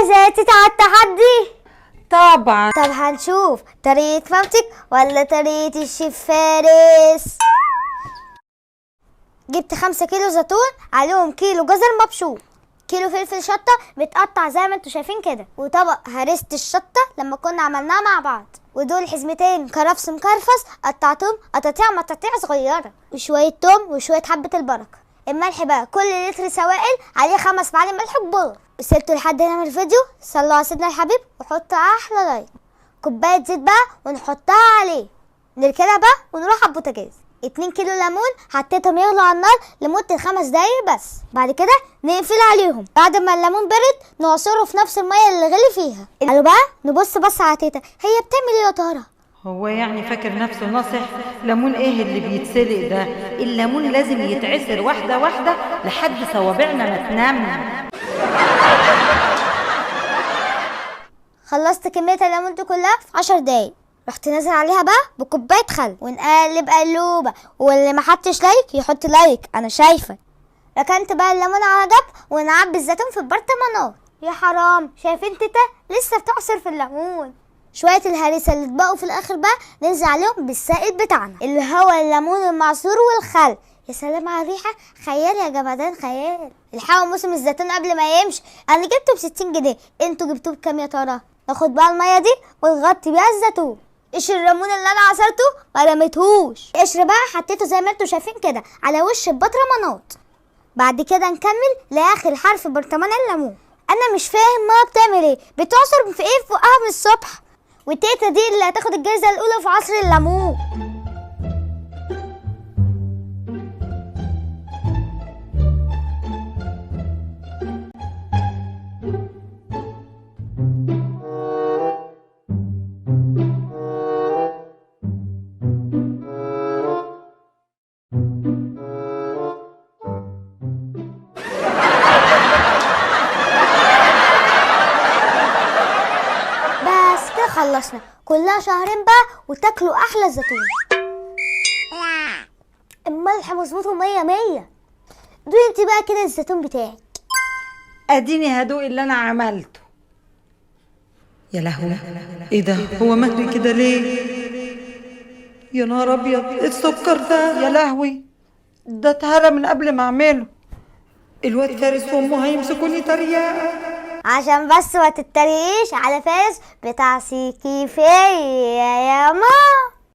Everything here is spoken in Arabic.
جاهزة يا تيتا على التحدي؟ طبعا. طب هنشوف طريقة مامتك ولا طريقة الشيف فارس. جبت 5 كيلو زيتون، عليهم كيلو جزر مبشور، كيلو فلفل شطة متقطع زي ما انتوا شايفين كده، وطبق هرسة الشطة لما كنا عملناها مع بعض، ودول حزمتين كرفس مكرفس قطعتهم قطاطيع صغيرة، وشوية توم وشوية حبة البركة. الملح بقى كل لتر سوائل عليه 5 معالق ملح كبار. وسبتوا لحد هنا من الفيديو، صلوا على سيدنا الحبيب وحطوا احلى لايك. كوباية زيت بقى ونحطها عليه، نركنها بقى ونروح على البوتاجاز. 2 كيلو ليمون حطيتهم يغلوا على النار لمدة 5 دقايق بس، بعد كده نقفل عليهم. بعد ما الليمون برد نعصره في نفس المية اللي غلي فيها. قالوا بقى نبص على تيتا، هي بتعمل ايه يا ترى؟ هو يعني فاكر نفسه ناصح؟ ليمون ايه اللي بيتسلق ده؟ الليمون لازم يتعصر واحدة واحدة لحد صوابعنا ما تنام. خلصت كمية الليمون دي كلها في 10 دقايق، رحت نازل عليها بقى بكوباية خل ونقلب قلوبة، واللي ما حطش لايك يحط لايك انا شايفة. ركنت بقى الليمون على جنب ونعبي الزيتون في البرطمانات. يا حرام، شايفين تيتا لسه بتعصر في الليمون. شوية الهريسة اللي اتبقوا في الاخر بقى ننزل عليهم بالسائل بتاعنا اللي هو الليمون المعصور والخل. يا سلام على الريحة، خيال يا جمدان خيال. الحقوا موسم الزيتون قبل ما يمشي، انا جبته ب60 جنيه، انتوا جبتوه بكام يا ترى؟ ناخد بقى المية دي ونغطي بيها الزيتون. قشر الليمون اللي انا عصرته ما رميتهوش، قشر بقى حطيته زي ما انتوا شايفين كده على وش البطرمانات. بعد كده نكمل لاخر حرف برطمان الليمون. انا مش فاهم ماما بتعمل ايه، بتعصر في ايه فوقها من الصبح؟ والتيتا دي اللي هتاخد الجايزه الاولى في عصر الليمون. خلصنا، كلها شهرين بقى وتاكلوا احلى زيتون. الملح مظبوط ومية مية. دوقي انت بقى كده الزيتون بتاعك. اديني هدوق اللي انا عملته. يا لهوي، ايه ده؟ هو مهري كده ليه؟ يا نهار ابيض، السكر ده يا لهوي، ده اتهرى من قبل ما اعمله. الواد فارس وامه هيمسكوني تريقه. عشان بس ما تتريقيش على فارس بتاع سيكي فيا يا ماما.